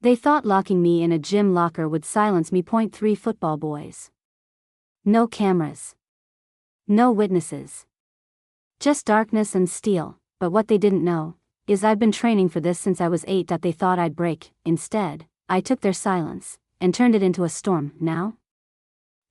They thought locking me in a gym locker would silence me. 3 Football boys. No cameras. No witnesses. Just darkness and steel, but what they didn't know is I've been training for this since I was 8. They thought I'd break. Instead, I took their silence and turned it into a storm. Now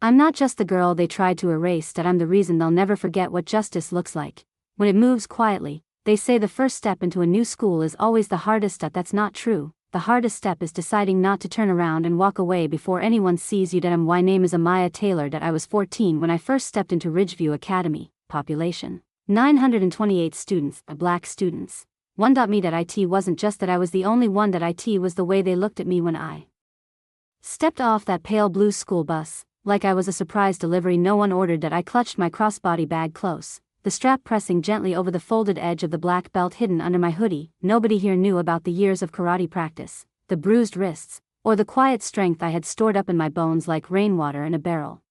I'm not just the girl they tried to erase. I'm the reason they'll never forget what justice looks like when it moves quietly. They say the first step into a new school is always the hardest. That's not true. The hardest step is deciding not to turn around and walk away before anyone sees you. My name is Amaya Taylor. I was 14 when I first stepped into Ridgeview Academy. Population 928 students, black students. 1. Me. It wasn't just that I was the only one. It was the way they looked at me when I stepped off that pale blue school bus, like I was a surprise delivery no one ordered. I clutched my crossbody bag close, the strap pressing gently over the folded edge of the black belt hidden under my hoodie. Nobody here knew about the years of karate practice, the bruised wrists, or the quiet strength I had stored up in my bones like rainwater in a barrel.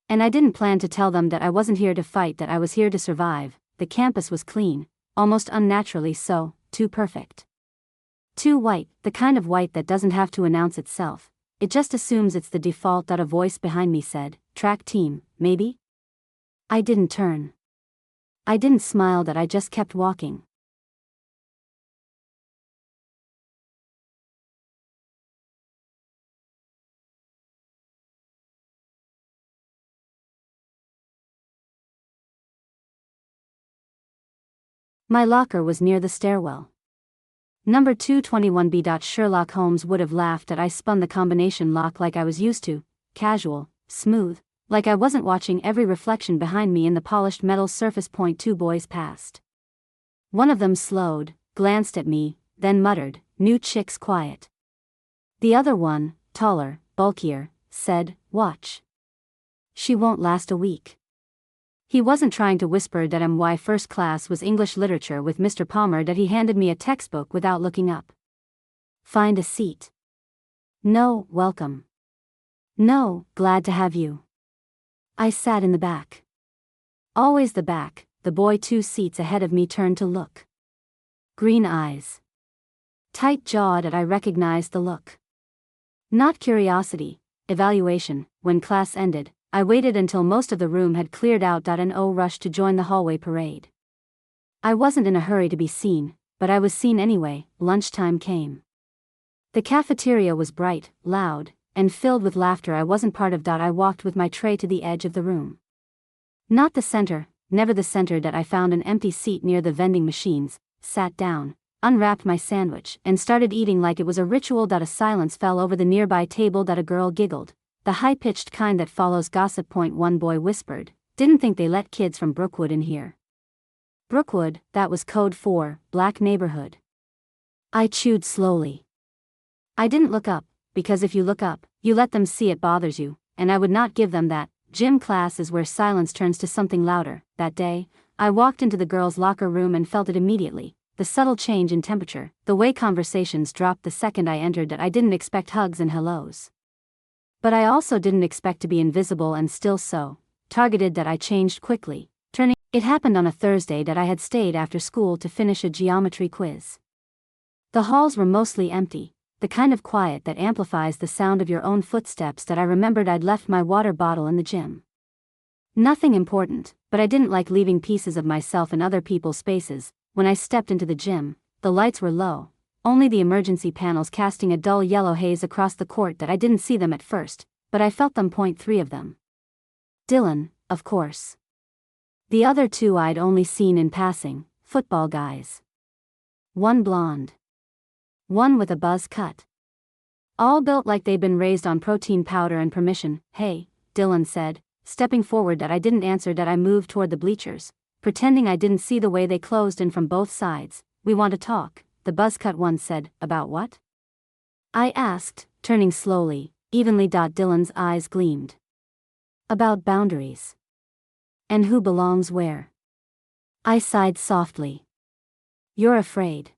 And I didn't plan to tell them that I wasn't here to fight, that I was here to survive. The campus was clean, almost unnaturally so, too perfect. Too white, the kind of white that doesn't have to announce itself. It just assumes it's the default. A voice behind me said, "Track team, maybe?" I didn't turn. I didn't smile. I just kept walking. My locker was near the stairwell. Number 221B. Sherlock Holmes would have laughed. I spun the combination lock like I was used to, casual, smooth, like I wasn't watching every reflection behind me in the polished metal surface. 2 boys passed. One of them slowed, glanced at me, then muttered, "New chick's quiet." The other one, taller, bulkier, said, "Watch. She won't last a week." He wasn't trying to whisper. My first class was English literature with Mr. Palmer. He handed me a textbook without looking up. "Find a seat." "No, welcome." "No, glad to have you." I sat in the back. Always the back. The boy 2 seats ahead of me turned to look. Green eyes. Tight-jawed. I recognized the look. Not curiosity, evaluation. When class ended, I waited until most of the room had cleared out. Rushed to join the hallway parade. I wasn't in a hurry to be seen, but I was seen anyway. Lunchtime came. The cafeteria was bright, loud, and filled with laughter. I wasn't part of. I walked with my tray to the edge of the room. Not the center, never the center. I found an empty seat near the vending machines, sat down, unwrapped my sandwich, and started eating like it was a ritual. A silence fell over the nearby table. A girl giggled, the high-pitched kind that follows gossip. 1 boy whispered, "Didn't think they let kids from Brookwood in here." Brookwood, that was code for black neighborhood. I chewed slowly. I didn't look up, because if you look up, you let them see it bothers you, and I would not give them that. Gym class is where silence turns to something louder. That day, I walked into the girls' locker room and felt it immediately, the subtle change in temperature, the way conversations dropped the second I entered. I didn't expect hugs and hellos. But I also didn't expect to be invisible and still so targeted. I changed quickly, turning. It happened on a Thursday. I had stayed after school to finish a geometry quiz. The halls were mostly empty, the kind of quiet that amplifies the sound of your own footsteps. I remembered I'd left my water bottle in the gym. Nothing important, but I didn't like leaving pieces of myself in other people's spaces. When I stepped into the gym, the lights were low, only the emergency panels casting a dull yellow haze across the court. I didn't see them at first, but I felt them. 3 of them. Dylan, of course. The other 2 I'd only seen in passing, football guys. 1 blonde. 1 with a buzz cut. All built like they'd been raised on protein powder and permission. "Hey," Dylan said, stepping forward. I didn't answer. I moved toward the bleachers, pretending I didn't see the way they closed in from both sides. "We want to talk," the buzz-cut one said. "About what?" I asked, turning slowly, evenly. Dylan's eyes gleamed. "About boundaries. And who belongs where." I sighed softly. "You're afraid."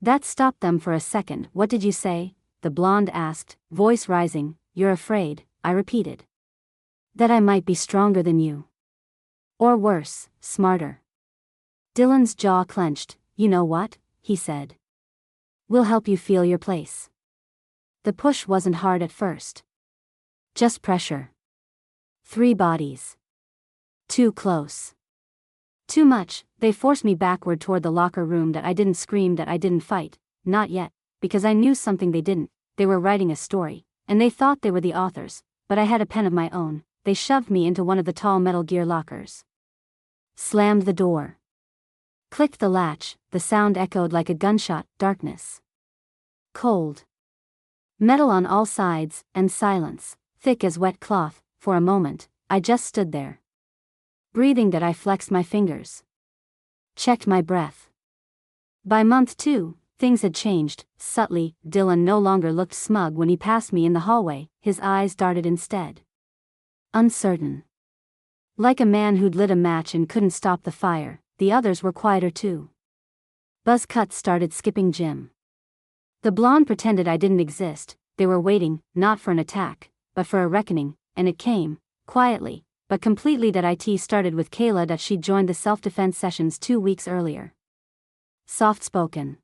That stopped them for a second. "What did you say?" the blonde asked, voice rising. "You're afraid," I repeated. "That I might be stronger than you. Or worse, smarter." Dylan's jaw clenched. "You know what?" he said. "We'll help you feel your place." The push wasn't hard at first. Just pressure. 3 bodies. Too close. Too much. They forced me backward toward the locker room. That I didn't scream, that I didn't fight, not yet, because I knew something they didn't. They were writing a story, and they thought they were the authors, but I had a pen of my own. They shoved me into one of the tall Metal Gear lockers. Slammed the door. Clicked the latch, the sound echoed like a gunshot. Darkness. Cold. Metal on all sides, and silence, thick as wet cloth. For a moment, I just stood there. Breathing. That I flexed my fingers. Checked my breath. By month 2, things had changed, subtly. Dylan no longer looked smug when he passed me in the hallway, his eyes darted instead. Uncertain. Like a man who'd lit a match and couldn't stop the fire. The others were quieter too. Buzz Cut started skipping gym. The blonde pretended I didn't exist. They were waiting, not for an attack, but for a reckoning, and it came, quietly, but completely. That IT started with Kayla. That she'd joined the self-defense sessions 2 weeks earlier. Soft-spoken.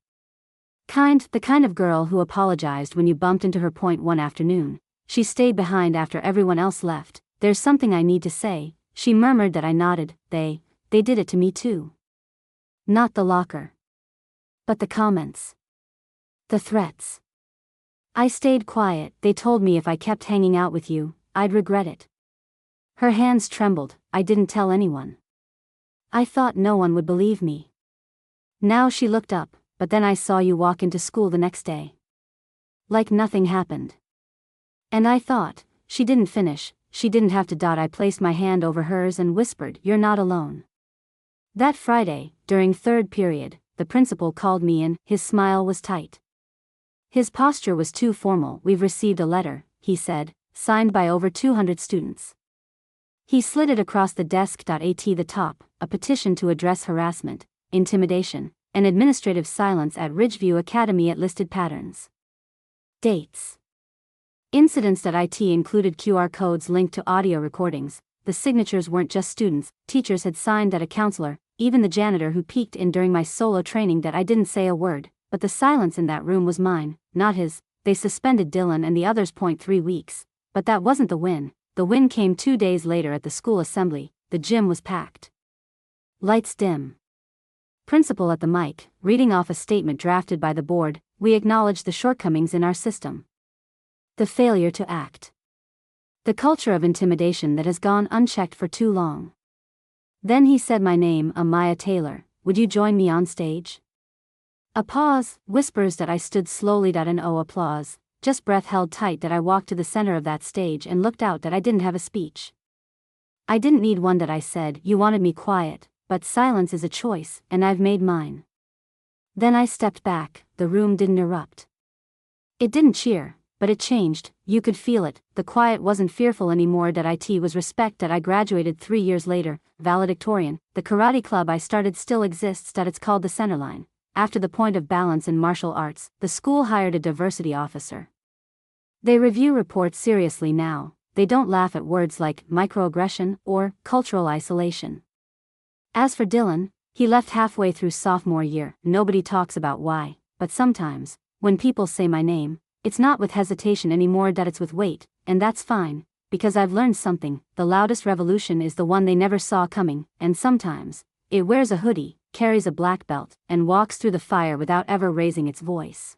The kind of girl who apologized when you bumped into her. One afternoon, she stayed behind after everyone else left. There's something I need to say, she murmured. That I nodded. They did it to me too. Not the locker. But the comments. The threats. I stayed quiet. They told me if I kept hanging out with you, I'd regret it. Her hands trembled. I didn't tell anyone. I thought no one would believe me. Now she looked up, but then I saw you walk into school the next day. Like nothing happened. And I thought, she didn't finish, she didn't have to. I placed my hand over hers and whispered, "You're not alone." That Friday, during 3rd period, the principal called me in. His smile was tight. His posture was too formal. "We've received a letter," he said, "signed by over 200 students." He slid it across the desk. At the top, a petition to address harassment, intimidation, and administrative silence at Ridgeview Academy. At listed patterns. Dates. Incidents. IT included QR codes linked to audio recordings. The signatures weren't just students, teachers had signed. That a counselor, even the janitor who peeked in during my solo training. That I didn't say a word, but the silence in that room was mine, not his. They suspended Dylan and the others. 3 weeks. But that wasn't the win. The win came 2 days later at the school assembly. The gym was packed. Lights dim. Principal at the mic, reading off a statement drafted by the board. "We acknowledge the shortcomings in our system. The failure to act. The culture of intimidation that has gone unchecked for too long." Then he said my name, Amaya Taylor. "Would you join me on stage?" A pause, whispers. That I stood slowly. No applause, just breath held tight. That I walked to the center of that stage and looked out. That I didn't have a speech. I didn't need one. That I said, "You wanted me quiet, but silence is a choice, and I've made mine." Then I stepped back. The room didn't erupt. It didn't cheer, but it changed. You could feel it. The quiet wasn't fearful anymore. That it was respect. That I graduated 3 years later, valedictorian. The karate club I started still exists. That it's called the Centerline. After the point of balance in martial arts, the school hired a diversity officer. They review reports seriously now. They don't laugh at words like microaggression or cultural isolation. As for Dylan, he left halfway through sophomore year. Nobody talks about why, but sometimes, when people say my name, it's not with hesitation anymore. That it's with weight, and that's fine, because I've learned something. The loudest revolution is the one they never saw coming, and sometimes, it wears a hoodie, carries a black belt, and walks through the fire without ever raising its voice.